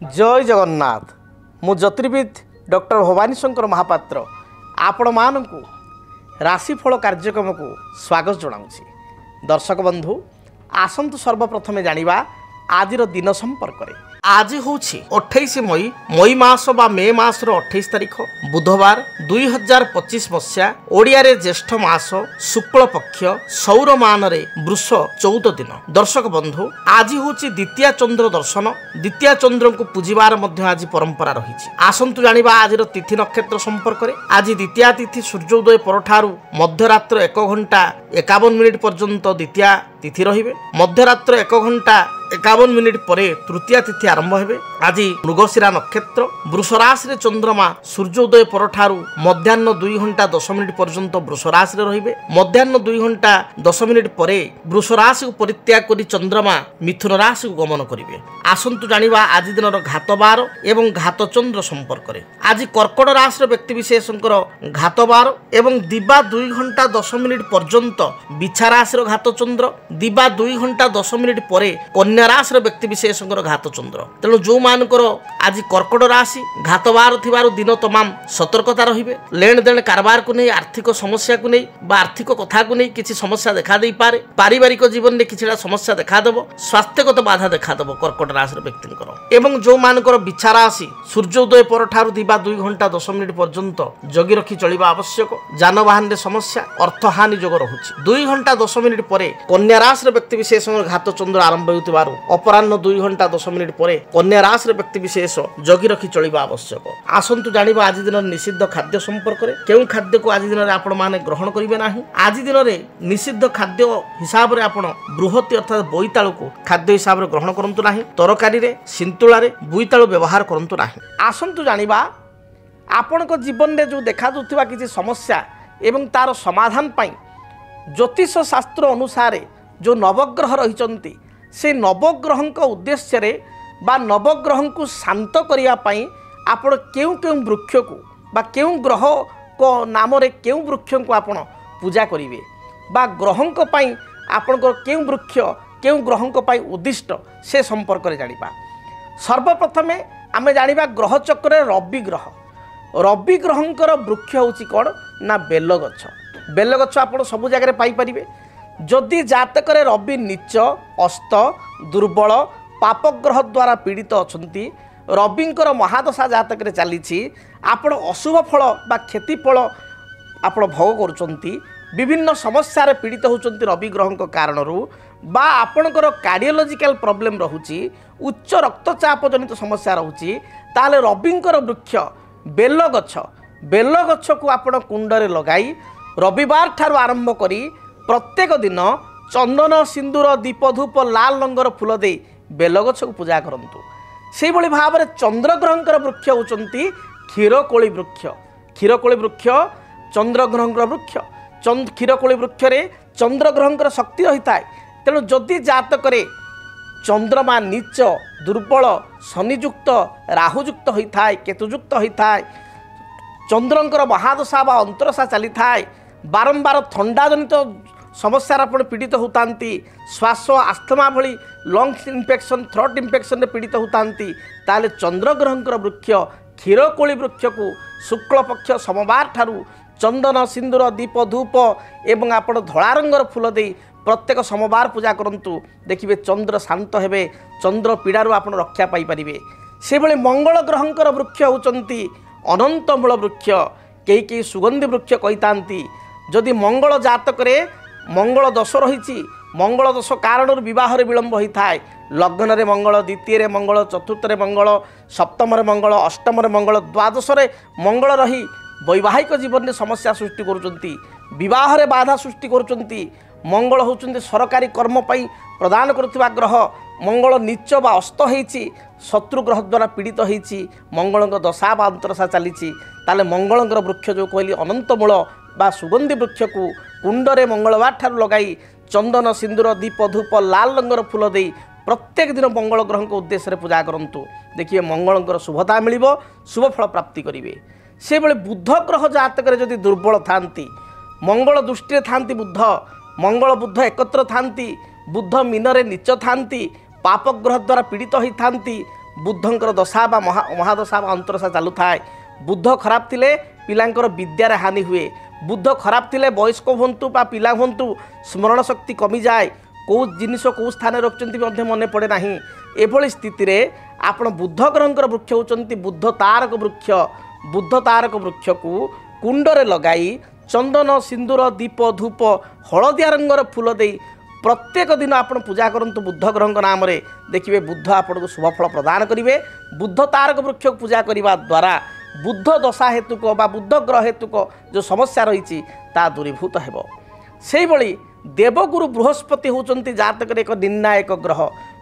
जय जगन्नाथ। मु ज्योतिर्विद डॉक्टर भवानी शंकर महापात्र आपण मानू राशिफल कार्यक्रम को स्वागत जनाऊँगी। दर्शक बंधु आसतु सर्वप्रथमे जानिबा आजिर दिन संपर्क में। आज हूँ 28 मई मास बा मे मास 28 तारीख बुधवार 2025 मसीहा ओडिया रे ज्येष्ठ मास शुक्ल पक्ष सौर मान रे वृष 14 दिन। दर्शक बंधु आज हूँ द्वितीय चंद्र दर्शन। द्वितीय चंद्र को पूजिबार मध्य आज परंपरा रही। आसतु जानिबा आजिर तिथि नक्षत्र संपर्क में। आज द्वितीय तिथि सूर्योदय परठारु मध्यरात्र 1 घंटा 51 मिनिट पर्यंत द्वितीय तिथि रहिबे। मध्यरात्र 1 घंटा 51 मिनिट परे तृतीय तिथि आरंभ हेबे। आज मृगशिरा नक्षत्र वृष राशि रे चंद्रमा सूर्योदय परठारु मध्याह्न 2 घंटा 10 मिनिट पर्यंत वृष राशि रे रहिबे। मध्याह्न 2 घंटा 10 मिनिट परे वृष राशि को परित्याग करी चंद्रमा मिथुन राशि को गमन करिवे। आसंतु जानिबा आज दिनर घात बार एवं घात चंद्र संपर्क में। आज कर्कट राशि रे व्यक्ति विशेषकर घात बार एवं दिबा 2 घंटा 10 मिनिट पर्यंत बिछा राशि घात चंद्र दिबा 2 घंटा 10 मिनिट परे कन्या राशि व्यक्ति विशेषकर घात चंद्र। तेणु जो मानकर आज कर्कट राशि घात बार थिबारु दिन तमाम सतर्कता रहिबे। लेन देन कारबार को नहीं आर्थिक समस्या को नहीं बा आर्थिक कथा को नहीं किसी समस्या देखा दे पारे। पारिवारिक जीवन में किसी समस्या देखा देबो। स्वास्थ्यगत बाधा देखा देबो कर्कट राशि व्यक्ति एवं जो मानकर बिछा राशि सूर्योदय परठारु दिबा 2 घंटा 10 मिनिट पर्यंत जगी रखी चलिबा आवश्यक। जानवाहन रे समस्या अर्थहानि जोग रहुछि। 2 घंटा 10 मिनिट परे कन्या राशि व्यक्ति विशेष घात चंद्र आरंभ होतिबारु अपराह्न 2 घंटा 10 मिनिट परे कन्या राशि व्यक्ति विशेष जगी रखी चलिबा आवश्यक। आसंतु जानिबा आज दिन निषिद्ध खाद्य संपर्क में। केउ खाद्य को आज दिन रे आपण माने ग्रहण करिवे नाही। आज दिन रे निषिद्ध खाद्य हिसाब रे आपण बृहति अर्थात बोईताळु को खाद्य हिसाब रे ग्रहण करंतु नाही। तरकारी रे सिंतुळा रे बोईताळु व्यवहार करंतु नाही। आसंतु जानिबा आपणक जीवन रे जो देखा दुथिबा किछि समस्या एवं तार समाधान पाई ज्योतिष शास्त्र अनुसार जो नवग्रह रही से नवग्रह उद्देश्य रे बा नवग्रह को शांत करने आपण केउ केउ वृक्ष को बा केउ ग्रह को नाम रे केउ वृक्ष को आपण पूजा करिवे बा ग्रह आपण केउ वृक्ष केउ ग्रह उद्दिष्ट से संपर्क में जानिबा। सर्वप्रथमे आमे जानिबा ग्रह चक्र रवि ग्रहंकर वृक्ष होची कौन ना बेल गछ। बेल गछ आपण सब जगह पाई परिबे। जदि जातक रवि नीच अस्त दुर्बल पापग्रह द्वारा पीड़ित अछंती रविंकर महादशा जातक चली आपण अशुभ फल बा क्षति फल आपण भोग करुचंती विभिन्न समस्या पीड़ित होचंती रवि ग्रह कारण बा आपणकर कार्डियोलॉजिकल प्रॉब्लम रहुची उच्च रक्तचाप जनित समस्या रहुची ताले रविंकर वृक्ष बेल गछ को आपण कुंडरे लगाई रविवार ठारू आरंभ करी प्रत्येक दिन चंदन सिंदूर दीप धूप लाल रंगर फूल दे बेलगछ को पूजा करंतु। से भली भाव में चंद्रग्रहंकर वृक्ष होचंती क्षीरकोली वृक्ष। क्षीरकोली वृक्ष चंद्रग्रहंकर वृक्ष। क्षीरकोली वृक्ष रे चंद्रग्रहंकर शक्ति रही थाए। तेणु जदि जातक चंद्रमा नीच दुर्बल शनियुक्त राहुयुक्त होता है केतुयुक्त होता है चंद्रंकर महादशा बा अंतरशा चली थाए बारंबार थंडा जनित समस्या पीड़ित होता श्वास आस्थमा भली लंग्स इन्फेक्शन थ्रोट इन्फेक्शन पीड़ित होता ताले चंद्रग्रहंकर वृक्ष क्षीरकोली वृक्ष को शुक्ल पक्ष सोमवार ठारू चंदन सिंदूर दीप धूप एवं आपण धला रंगर फूल दे प्रत्येक सोमवार पूजा करंतु। देखिए चंद्र शांत हेबे चंद्र पीड़ारू आपण रक्षा पाई परिबे। से भली मंगल ग्रहंकर वृक्ष होचंती अनंतमूल वृक्ष। कई सुगंधी वृक्ष कहितांती जदि मंगल जातक मंगल दोष रही मंगल दोष कारण विवाह विलंब होता है। लग्न रे मंगल द्वितीय रे मंगल चतुर्थ रे मंगल सप्तम रे मंगल अष्टम रे मंगल द्वादश रे मंगल रही वैवाहिक जीवन में समस्या सृष्टि करुचंती विवाह रे बाधा सृष्टि करुचंती। मंगल होचंती सरकारी कर्म पाई प्रदान करुथिबा ग्रह। मंगल नीच बा अस्त होईची शत्रु ग्रह द्वारा पीड़ित होईची मंगल दशा बा अंतरशा चली ताले मंगल वृक्ष जो कहली अनंतमूल बा सुगंधी वृक्ष को कुंडरे मंगलवार ठारू लगाई चंदन सिंदूर दीप धूप लाल रंगर फूल दे प्रत्येक दिन मंगल ग्रह को उद्देश्य पूजा करंतु। देखिए मंगलंकर शुभता मिलिबो शुभ फल प्राप्ति करिवे। से बेले बुध ग्रह जातक जदि दुर्बल थांती मंगल दृष्टि थांती बुध मंगल बुध एकत्र थांती बुध मीन नीच थांती पापग्रह द्वारा पीड़ित होता बुद्धंकर दशा बा महादशा बा अंतरदशा चलू थाए बुध खराब थिले पिलांकर विद्यार हानि हुए बुध खराब थिले वयस्क हूँ बा पिला हूँ स्मरण शक्ति कमी जाए कौ जिनिस कौ स्थान रखिंट मन पड़े ना एभली स्थिति आपण बुध ग्रहंकर वृक्ष होती बुध तारक वृक्ष को कुंडरे लगाई चंदन सिंदूर दीप धूप हलदिया रंगर फूल दे प्रत्येक दिन आपण पूजा करंतु बुध ग्रह नाम रे देखिए बुध आपन को शुभ फल प्रदान करिवे बुध तारक वृक्ष पूजा करने द्वारा बुध दशा हेतुक बा बुध ग्रह हेतुक जो समस्या रही दूरीभूत हेब से भली देवगुरु बृहस्पति होचंती जातक एक निर्णायक ग्रह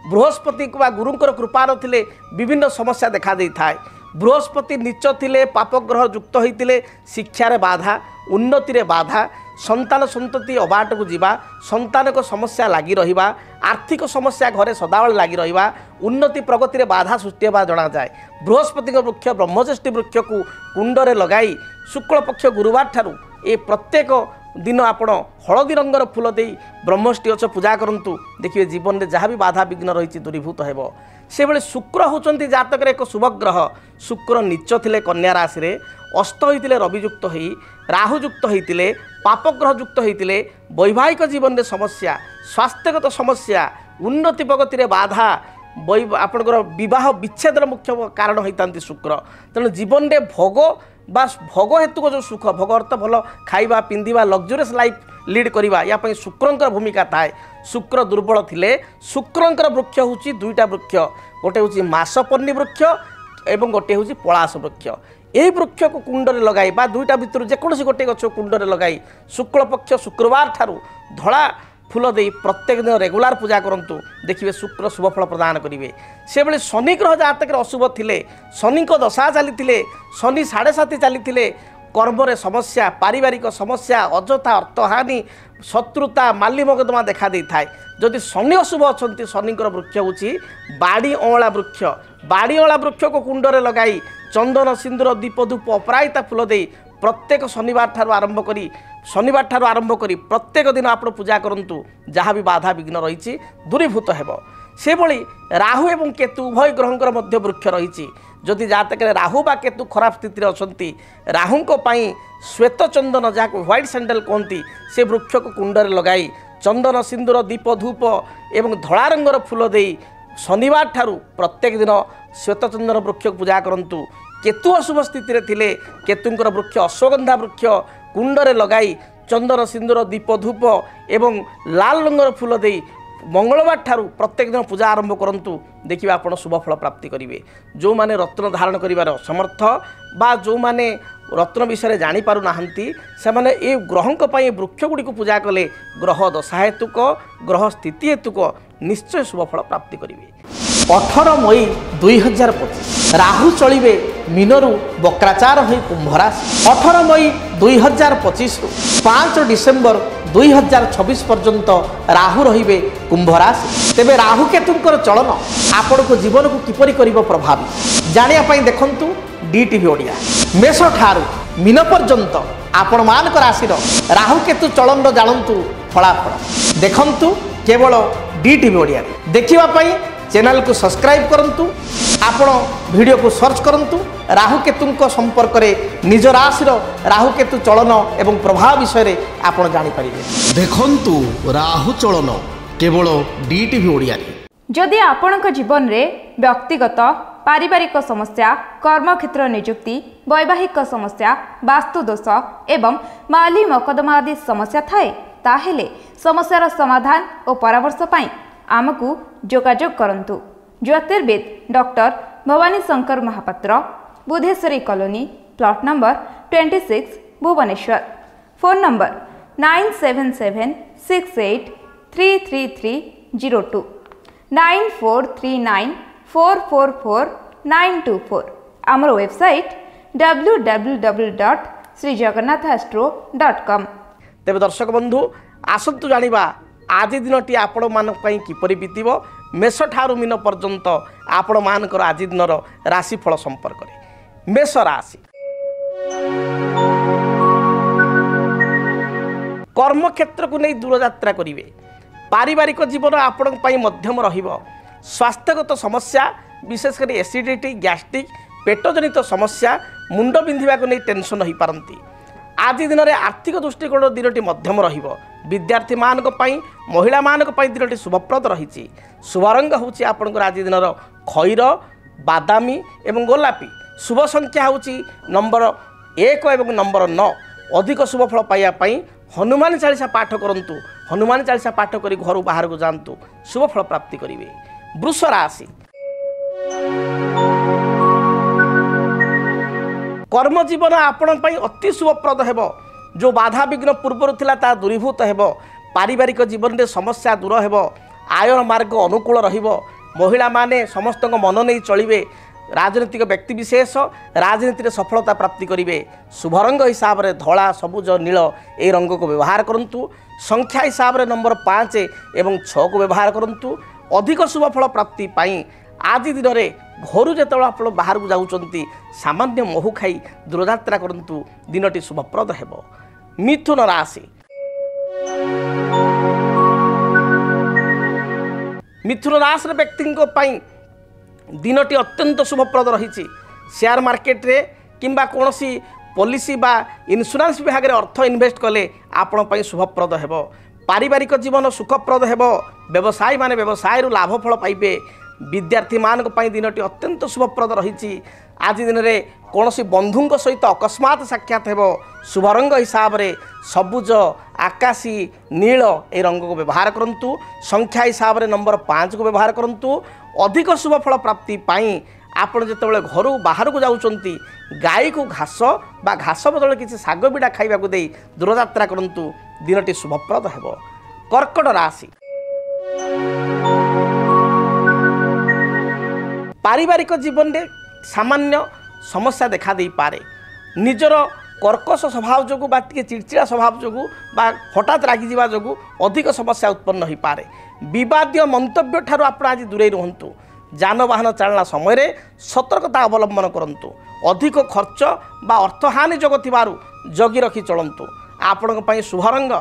बृहस्पति को गुरुंकर कृपा नथिले विभिन्न समस्या देखा दे थाए बृहस्पति नीच थिले पापग्रह युक्त होते शिक्षार बाधा उन्नति रे बाधा संतान संतति अबाट को जीवा संतान को समस्या लगी रहिबा आर्थिक समस्या घरे सदाबले लगी रहिबा उन्नति प्रगति रे बाधा सृष्टि होगा जना जाए बृहस्पति वृक्ष ब्रह्मज्येष्ठी वृक्ष को कुंडरे लगाई शुक्ल पक्ष गुरुवार ठारू ए प्रत्येक दिन आपण हलदी रंगर फूल दे ब्रह्मष्टि गछ पूजा करंतु देखिए जीवन में जहाँ भी बाधा विघ्न रही दूरीभूत हेब से बेले शुक्र होचंती जातक एक शुभ ग्रह शुक्र नीच थिले कन्या राशि रे अस्त होइतिले रवियुक्त होई राहुयुक्त होइतिले पापग्रह युक्त होइतिले वैवाहिक जीवन में समस्या स्वास्थ्यगत समस्या उन्नति प्रगति रे बाधा आपणकर विवाह विच्छेदर मुख्य कारण होता शुक्र तेणु जीवन में भोग बास भोग हेतुक जो सुख भोग अर्थ भल खाइबा पिंधिबा लग्जरियस लाइफ लीड करवा या शुक्रंकर भूमिका थाए शुक्र दुर्बल थिले शुक्रंकर वृक्ष होची दुईटा वृक्ष गोटे होची मासपन्नी वृक्ष एवं गोटे होची पलाश वृक्ष यही वृक्ष को कुंडरे लगाई बा दुईटा भितर जेकोसी गोटे गछ कुंडरे लगाई शुक्ल पक्ष शुक्रवार ठारू धड़ा फूल दे प्रत्येक दिन रेगुलार पूजा करंतु देखिए शुक्र शुभ फल प्रदान करेंगे से बेले शनि ग्रह जातक अशुभ थिले शनि को दशा चली शनि 7.5 चली कर्म रे समस्या पारिवारिक समस्या अजथा अर्थहानि शत्रुता माली मकदमा देखा दे थाए जदि शनि अशुभ अच्छा शनिकर वृक्ष होची बाड़ी अँला वृक्ष को कुंडरे लगाई चंदन सिंदूर दीप धूप अपराजिता फूल दे प्रत्येक शनिवार ठारू आरंभ करी प्रत्येक दिन आप पूजा करंतु जहाँ भी बाधा विघ्न रही दूरीभूत हेब से भली राहु एवं केतु उभय ग्रहंकर मध्य वृक्ष रही जदि जातक राहु बा केतु खराब स्थिति अच्छी राहुंको पाई श्वेत चंदन जहाँ व्हाइट सैंडल कहती से वृक्ष को कुंडरे लगाई चंदन सिंदूर दीप धूप एवं धला रंगर फूल दे शनिवार ठारू प्रत्येक दिन श्वेत चंदन वृक्ष पूजा करंतु केतु अशुभ स्थिति थिले केतुंकर वृक्ष अश्वगंधा वृक्ष कुंडरे लगाई चंदन सिंदूर दीप धूप एवं लाल रंगर फूल दे मंगलवार ठारू प्रत्येक दिन पूजा आरंभ करंतु देखिए आप शुभ फल प्राप्ति करेंगे जो माने रत्न धारण करिवार असमर्थ बा जो माने रत्न विषय जानी पारु नाहंती से माने ए ग्रहंक पई वृक्ष गुडी को पूजा कले ग्रह दशा हेतुक ग्रह स्थिति हेतुक निश्चय शुभ फल प्राप्ति करेंगे 18 मई 2025 राहु चलिबे मीनरु वक्राचार होई कुंभ राशि 18 मई 2025 रु 5 डिसेम्बर 2026 पर्यंत राहु रहिबे कुंभ राशि तेबे राहु केतुंकर चलन आपण को जीवन को किपरि करिवो प्रभावित जानिया पई देखंतु डीटीवी ओडिया मेष ठारू मीन पर्यंत आपण मानक राशि राहु केतु चलन जानंतु फलाफल देखंतु केवल डीटीवी ओडिया देखिबा पई चैनल को सब्सक्राइब करंतु आपण वीडियो को सर्च करंतु राहु केतु संपर्क में निज राशि राहु केतु चलन एवं प्रभाव विषय आपण जानि परिबे देखंतु राहु चलन केवल डीटीवी ओडिया जदि आपणक जीवन रे व्यक्तिगत पारिवारिक समस्या कर्मक्षेत्र नियुक्ति वैवाहिक समस्या वास्तु दोष एवं माली मकदमा आदि समस्या थाए ताहेले समस्यार समाधान और परामर्श पाई आमको जोगाजोग करंतु ज्योतिर्विद doctor Bhabani Shankar Mahapatra Budheswari colony plot number 26 Bhubaneswar phone number 9776833302 9439444924 आमर वेबसाइट www.srijagannathastro.com तेज दर्शक बंधु आसतु जानिबा आज दिनटी आपण मानक पई किपरि बीतिबो मेष ठारू मीन पर्यंत आपण मानकर आज दिनर राशिफल संपर्क में मेष राशि कर्मक्षेत्र को नहीं दूरयात्रा करेंगे पारिवारिक जीवन आपण पई मध्यम रहिबो स्वास्थ्यगत समस्या विशेषकर एसिडिटी गैस्ट्रिक पेट जनित समस्या मुंड बिंधा को नहीं टेंशन हो पारती। आज दिन में आर्थिक दृष्टिकोण दिनटी मध्यम रहिबो। विद्यार्थी मानक पई महिला मानक पई दिनटी शुभप्रद रही। शुभ रंग होची आपनकर आज दिन खैर बादामी एवं गोलापी। शुभ संख्या होची नंबर 1 एवं नंबर 9। अधिक शुभ फल पाइबा पई हनुमान चालीसा पाठ करंतु। हनुमान चालीसा पाठ करी घर बाहर को जातु शुभ फल प्राप्ति करिवे। वृष राशि कर्म जीवन आपण पई अति शुभप्रद हेबो। जो बाधा विघ्न पूर्वर थिला ता दूरीभूत हेबो। पारिवारिक जीवन रे समस्या दूर हेबो। आय मार्ग अनुकूल रहिबो। महिला माने समस्त मन नहीं चलिबे। राजनीतिक व्यक्ति विशेष राजनीति सफलता प्राप्ति करेंगे। शुभ रंग हिसाब से धला सबुज नील ए रंग को व्यवहार करूँ। संख्या हिसाब से नंबर 5 एवं 6 को व्यवहार करूँ। अधिक शुभ फल प्राप्ति पाई आज दिन में घर जो आप बाहर को जाऊँच सामान्य महू खाई दूरयात्रा करूँ दिनटी शुभप्रद हेब। मिथुन राशि मिथुन राशि व्यक्ति दिनटी अत्यंत शुभप्रद रही। शेयर मार्केट रे किंबा कौन सी पॉलिसी बा इन्शुरांस विभाग रे अर्थ इन्वेस्ट कले आपण पई शुभप्रद हेबो। पारिवारिक जीवन सुखप्रद हेबो। व्यवसायी माने व्यवसाय रु लाभ फल पाइबे। विद्यार्थी मानक पई दिनटी अत्यंत शुभप्रद रही। आज दिन में कौन सी बंधुंक सहित अकस्मात साक्षात हेबो। शुभ रंग हिसाब से सबुज आकाशी नील ए रंग को व्यवहार करूँ। संख्या हिसाब से नंबर 5 को व्यवहार करूँ। अधिक शुभ फल प्राप्ति पाई आपण जिते घर बाहर को जाऊँच गाई को घास बा घास बदल किसी शाग बिड़ा खाइबा को दे दूरयात्रा करूँ दिनटी शुभप्रद हेब। कर्कट राशि पारिवारिक जीवन में सामान्य समस्या देखा दे पारे। निजर कर्कश स्वभाव जो बा चिड़चिड़ा स्वभाव जो बा हठात रागी जावा जो अधिक समस्या उत्पन्न हो पारे। विवादीय मंतव्य ठारू आप आज दूरे रुहतु। जानवाहन चालना समय सतर्कता अवलंबन करूँ। अधिक खर्च बा अर्थहानि जोग थिबारु जगी रखी चलतु। आपण शुभ रंग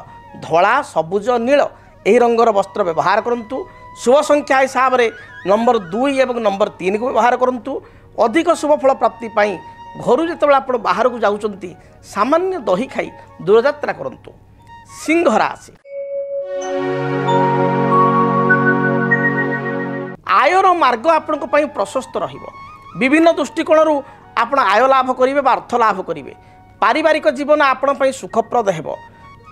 धला सबुज नील यही रंगर वस्त्र व्यवहार करूँ। शुभ संख्या हिसाब से नंबर 2 एवं नंबर 3 को व्यवहार करूँ। अधिक शुभ फल प्राप्ति पाई घर जो आप बाहर को जाऊँच सामान्य दही खाई दूरयात्रा करूँ। सिंह राशि आयर मार्ग आपण प्रशस्त रहिबो। विभिन्न दृष्टिकोण आपण आय लाभ करेंगे बा अर्थ लाभ करेंगे। पारिवारिक जीवन आपण सुखप्रद हेबो।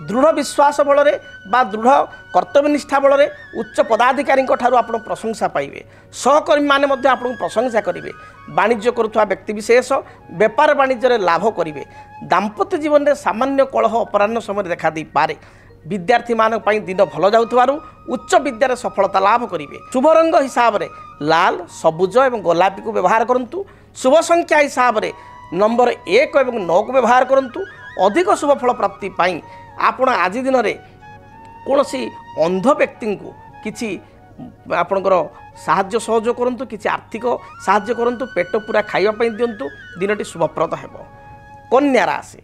दृढ़ विश्वास बल बा दृढ़ कर्तव्यनिष्ठा बल उच्च पदाधिकारी ठारू आपण प्रशंसा पाइबे। सहकर्मी माने मध्य आपण प्रशंसा करेंगे। वाणिज्य करुवा व्यक्ति विशेष व्यापार वाणिज्य लाभ करेंगे। दाम्पत्य जीवन में सामान्य कलह अपराह्न समय देखा दे पारे। विद्यार्थी मान दिन भल जाऊँ उच्च विद्यार सफलता लाभ करेंगे। शुभ रंग हिसाब से लाल सबुज एवं गोलापी को व्यवहार करूँ। शुभ संख्या हिसाब से नंबर 1 एवं 9 को व्यवहार करूँ। अधिक शुभ फल प्राप्ति पाई आपण आज दिन में कौन सी अंध व्यक्ति को किसी आपणकर साहाय्य सहयोग करूँ। किसी आर्थिक साहाय्य करूँ। पेट पूरा खाइबा दिंतु दिनटी शुभप्रद हेब। कन्या राशि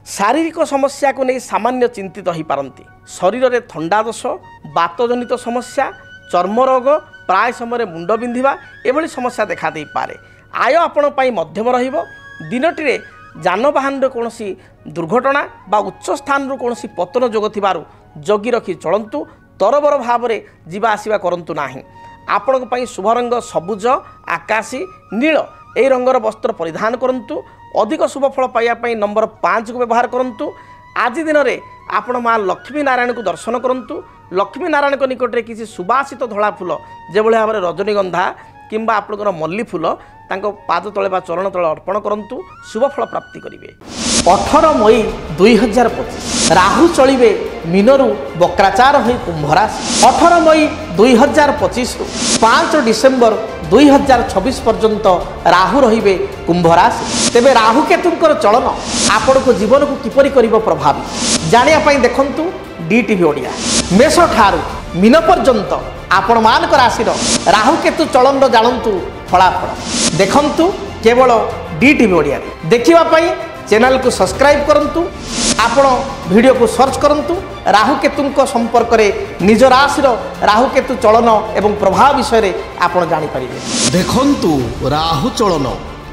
शारीरिक समस्या को नहीं सामान्य चिंतित हो पारती। शरीर में थंडा दोष बातजनित समस्या चर्म रोग प्राय समय मुंड बिंधा एभली समस्या देखा दे पारे। आय आपण मध्यम रहिबो। दिनटी जानवाहन कौन सी दुर्घटना बा उच्च स्थान रू कौन सी पतन जोग थिबारु जगी रखी चलतु। तरबर भाव में जीवा आसिबा करंतु नाही। आपण शुभ रंग सबुज आकाशी नील ए रंगर वस्त्र परिधान करंतु। अधिक शुभ फल पाइबा नंबर 5 को व्यवहार करूँ। आज दिन में आपण माँ लक्ष्मी नारायण को दर्शन करूँ। लक्ष्मी नारायण को निकट में किसी सुबासित धला फूल जो भाव में रजनीगंधा किंबा आपणकर मल्ली फूल पाद तले बा चरण तले अर्पण करूँ। शुभ फल प्राप्ति करेंगे। 18 मई 2025 राहु चलिए मीनरू वक्राचार हो कुंभ राशि। 18 मई 2025 रु 5 डिसेम्बर 2026 पर्यंत राहु रहिबे कुंभ राशि। तेबे राहु केतुंकर चलन आपण को जीवन को किपरि करिवो प्रभावित जानिया पई देखंतु डीटीवी ओडिया। मेष ठारू मीन पर्यंत आपण मानक राशि राहु केतु चलन जानंतु फलाफल देखंतु केवल डीटीवी ओडिया। देखिबा पई चैनल को सब्सक्राइब करंतु। आपण वीडियो को सर्च करंतु राहुकेतु संपर्क में निज राशि राहुकेतु चलन एवं प्रभाव विषय आपण जानि परिबे। देखंतु राहु चलन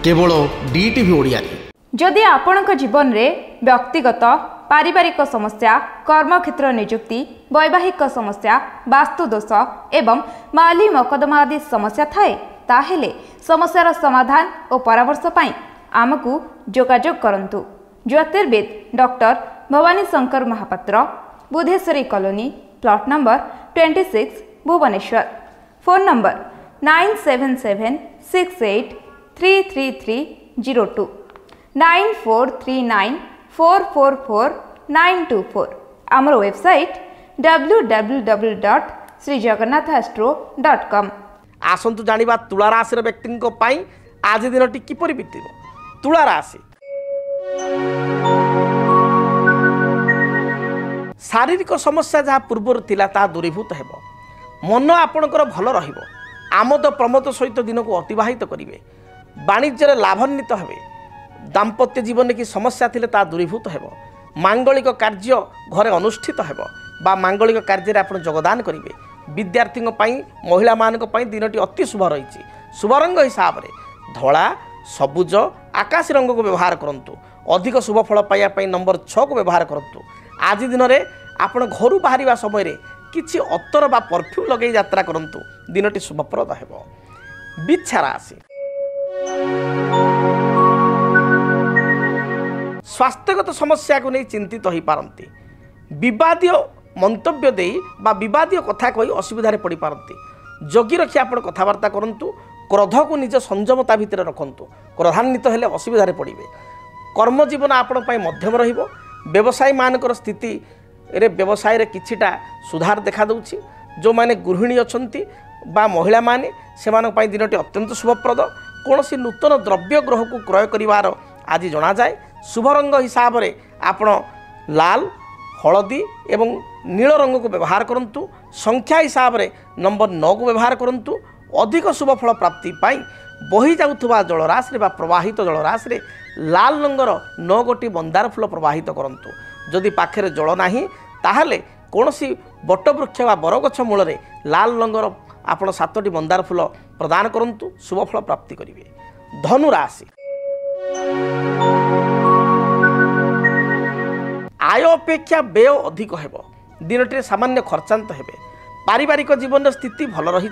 केवल डीटीवी ओडिया रे। जदि आपणक जीवन रे व्यक्तिगत पारिवारिक समस्या कर्मक्षेत्र नियुक्ति वैवाहिक समस्या वास्तुदोष एवं माली मकदमा आदि समस्या थाए ताहेले समस्यार समाधान और परामर्श पाई आमकु जोगाजोग करंतु। ज्योतिर्विद doctor Bhabani Shankar Mahapatra, Budheswari colony, plot number 26, Bhubaneswar. Phone number 9776833302 9439444924। आमर वेबसाइट www.srijagannathastro.com। आसंतु जानिबा तुला राशि व्यक्ति आज दिनटी किपरि बीतिब। तुला राशि शारीरिक समस्या जहाँ पूर्वर थिला ता दूरीभूत हेब। मन आपणकर भल रहिब। आमोद प्रमोद सहित दिन को अतिबाहित करिवे। वाणिज्य लाभान्वित हेबे। दाम्पत्य जीवन की समस्या थिले ता दूरीभूत हेब। मांगलिक कार्य घरे अनुष्ठित हेब बा मांगलिक कार्य आपण योगदान करिवे। विद्यार्थी महिला मानक पई दिनटी अति शुभ रही। शुभ रंग हिसाब से धला सबुज आकाश रंग को व्यवहार करंतु। अधिक शुभ फल पाइबा नंबर 6 को व्यवहार करंतु। आज दिन में आपण घर बाहर समय किछि अत्तर बा परफ्यूम लगे यात्रा करंतु। दिनटी शुभप्रद हेब। बिच्छा राशि स्वास्थ्यगत समस्या को नहीं चिंतित हो पारती। विवादीय मंतव्य दे बा विवादीय कथा कही असुविधा पड़ पारती। जगी रखी आप कथबार्ता करंतु। क्रोध को निज संयमता भितर रखंतु। क्रोधान्वित हेले असुविधा पड़े। कर्मजीवन आपण मध्यम रहिबो। व्यवसायी मानकर स्थिति रे व्यवसाय रे किछिटा सुधार देखा दउछि। जो माने गृहिणी अछंती बा महिला माने सेमानक पई दिनटी अत्यंत शुभप्रद। कोनोसी नूतन द्रव्य ग्रह को क्रय करिवार आज जना जाए। शुभ रंग हिसाब रे आपण लाल हलदी एवं नील रंग को व्यवहार करंतु। संख्या हिसाब रे नंबर 9 को व्यवहार करंतु। अधिक शुभ फल प्राप्ति पाई बही जाउथबा जलराशि बा प्रवाहित जलराशि लाल रंगर 9 गोटी मंदार फूल प्रवाहित करंतु। जदि पाखे जल नाही ताहले कोनोसी बटवृक्ष बा बरगछ मूल लाल रंगर आपण 7टी मंदार फूल प्रदान करंतु। शुभ फल प्राप्ति करिवे। धनु राशि आय अपेक्षा व्यय अधिक हेब। दिनटी सामान्य खर्चांत हेबे। पारिवारिक जीवन स्थिति भल रही।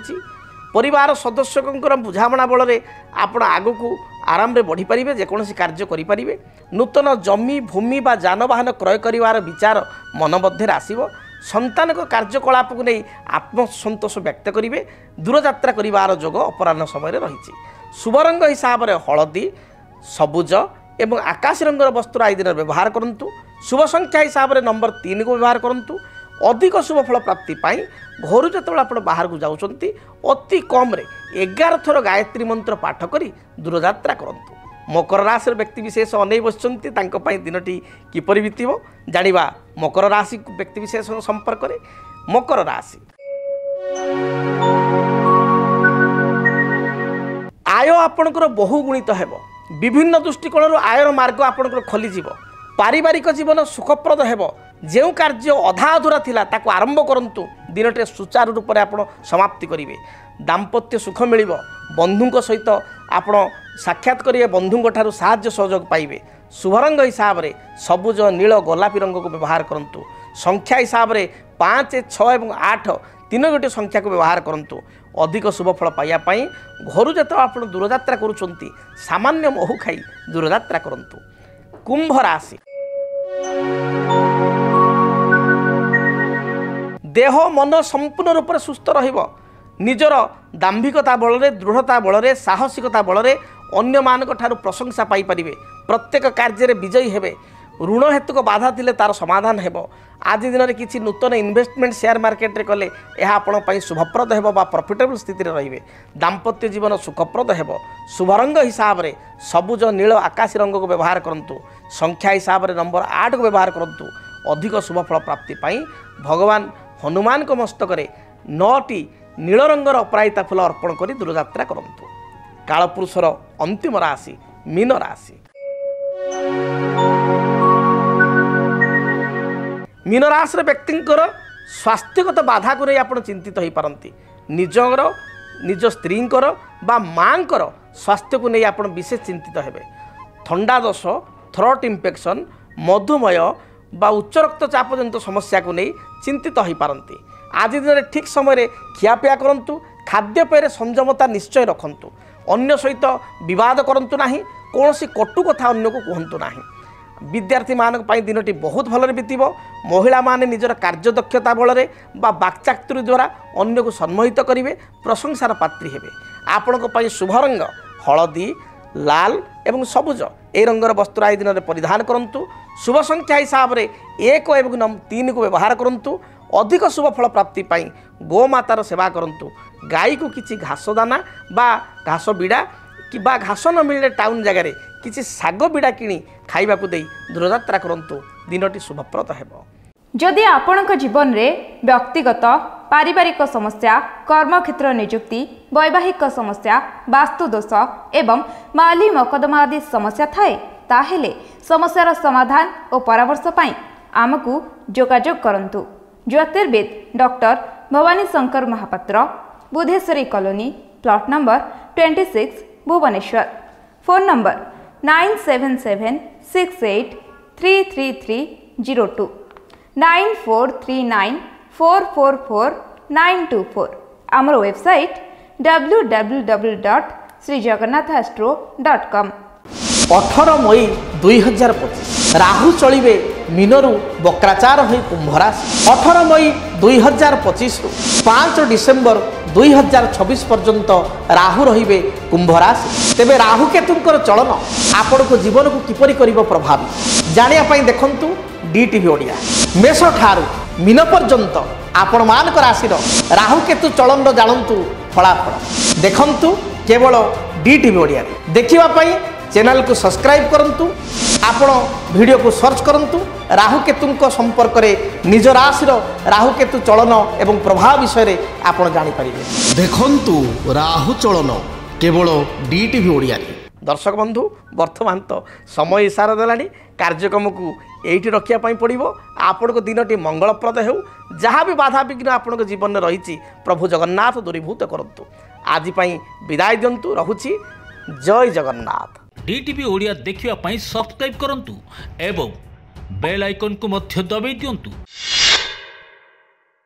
परिवार सदस्य बुझामणा बल आपण आगु को आराम रे बढ़ी पारिबे। जेकोसी कार्य करि पारिबे। नूतन जमी भूमि बा जानवाहन क्रय करिवार विचार मन मध्य आसीबो। संतान को कार्यकलाप को नहीं आत्मसंतोष व्यक्त करिवे। दूरयात्रा करिवार जोग अपराह्न समय रही। शुभ रंग हिसाब से हलदी सबुज एवं आकाश रंगर वस्त्र आई दिन व्यवहार करंतु। शुभ संख्या हिसाब से नंबर 3 को व्यवहार करंतु। अधिक शुभ फल प्राप्ति पाई घर जो आप बाहर को जाउछंती अति कम रे 11 थर गायत्री मंत्र पाठ करी दूरयात्रा करंतु। मकर राशि व्यक्ति विशेष अनै बसचंती तांको पई दिनटी किपरि बीतिबो जानिबा। मकर राशि व्यक्ति विशेष संपर्क रे। मकर राशि आय आपणकर बहुगुणित हेब। विभिन्न दृष्टिकोण आयर मार्ग आपणकर खोली जीवो। पारिवारिक जीवन सुखप्रद हेब। जो कार्य अधा अधूरा थिला ताको आरंभ करंतु। दिनटे सुचारू रूप से आपण समाप्ति करिवे। दाम्पत्य सुख मिलिबो। बंधुक सहित आपण साक्षात करिवे। बंधुक ठारू साहाय्य सहयोग पाइबे। शुभ रंग हिसाब से सबुज नील गोलापी रंग को व्यवहार करंतु। संख्या हिसाब से 5, 6 एवं 8 3 गोटी संख्या को व्यवहार करंतु। अधिक शुभ फल पाइबा पई घर जत आप दूरयात्रा करूछंती सामान्य महु खाई दूरयात्रा करंतु। कुंभ राशि देह मन संपूर्ण रूप से सुस्थ रहिब। निजर दाम्भिकता बल दृढ़ता बल साहसिकता बल अन्य मानक ठारू प्रशंसा पाई परिबे। प्रत्येक कार्य रे विजयी हेबे। ऋण हेतुक बाधा थिले तार समाधान हेब। आज दिन में किसी नूतन इन्वेस्टमेंट शेयर मार्केट रे कले यह आपण शुभप्रद हेब बा प्रॉफिटेबल स्थिति रे रहिबे। दाम्पत्य जीवन सुखप्रद हेब। शुभ रंग हिसाब से सबुज नील आकाशी रंग को व्यवहार करंतु। संख्या हिसाब से नंबर 8 को व्यवहार करंतु। अधिक शुभ फल प्राप्ति पाई भगवान हनुमान को मस्तक 9टी नील रंगर अपराजिता फूल अर्पण कर दूरयात्रा करंतु। कालपुरुषर अंतिम राशि मीन राशि मीन राशि व्यक्तिंकर स्वास्थ्यगत बाधा को नहीं आप चिंतित हो पारती निजर निज स्त्रींकर बा माँकर स्वास्थ्य को नहीं आप विशेष चिंतित हेबे थंडा दोष थ्रोट इन्फेक्शन मधुमेह बा उच्च रक्तचाप जनित समस्या को नहीं चिंतित हो पारती आज दिन में ठीक समय खियापिया करूँ खाद्यपेय संयमता निश्चय रखु अन्य सहित बद करूँ ना कौन कटु कथा अन्य को कहतु ना विद्यार्थी मानक पई दिनटी बहुत भलरे बीतब महिला माने निजर कार्यदक्षता बल बा वाक्चातुर्य द्वारा अन्य को सम्मोहित करेंगे प्रशंसार पात्री हेबे आपण शुभ रंग हलदी लाल एवं सबुज ए रंगर वस्त्र आई दिन में परिधान करूँ शुभ संख्या हिसाब से 1 एवं 3 को व्यवहार करूँ अधिक शुभ फल प्राप्ति पाई गोमातार सेवा करूँ गाई को किसी घास दाना बा घास बिड़ा कि बा घास न मिले टाउन जगार किसी शाग बिड़ा किणी खाइबा को दे दूरयात्रा करंतु दिनटी शुभप्रद हेबो। जदि आपणक जीवन में व्यक्तिगत पारिवारिक समस्या कर्मक्षेत्र नियुक्ति वैवाहिक समस्या वास्तुदोष एवं माली मकदमा आदि समस्या थाए ताहेले समस्यार समाधान और परामर्श पाई आमकु जोगाजोग करंतु। ज्योतिर्विद doctor Bhabani Shankar Mahapatra Budheswari colony plot number 26 Bhubaneswar phone number 9776833302 9439444924 आमर वेबसाइट www.srijagannathastro.com 18 मई 2025 राहु चलिबे मीनरु बक्राचार होई कुंभ राशि 18 मई 2025 रु 5 डिसेम्बर 2026 पर्यंत राहु रहिबे कुंभ राशि। तेबे राहु केतुंकर चलन आपण को जीवन को किपरि करिवो प्रभावित जानिया पई देखंतु डीटीवी ओडिया मेष ठारू मीन पर्यंत आपण मानक राशिर राहु केतु चलन जानंतु फलाफल देखंतु केवल डीटीवी ओडिया देखिबा पई चैनल को सब्सक्राइब करंतु आपण वीडियो को सर्च करंतु राहु केतु संपर्क में निज राशि राहु केतु चलन एवं प्रभाव विषय में आपण जानि परिबे देखंतु राहु चलन केवल डीटीवी ओडिया। दर्शक बंधु वर्तमान तो समय इशारा देलानी कार्यक्रम को एठी रखिया पई पड़िबो आपण को दिनटी मंगलप्रद हेउ जहाँ भी बाधा विघ्न आपण जीवन में रही प्रभु जगन्नाथ दूरीभूत करंतु आज पई विदाय दियंतु रहुछि जय जगन्नाथ। डीटीवी ओडिया देखिवा पई सब्सक्राइब करंतु एवं बेल आइकन को मध्य दबाई दियंतु।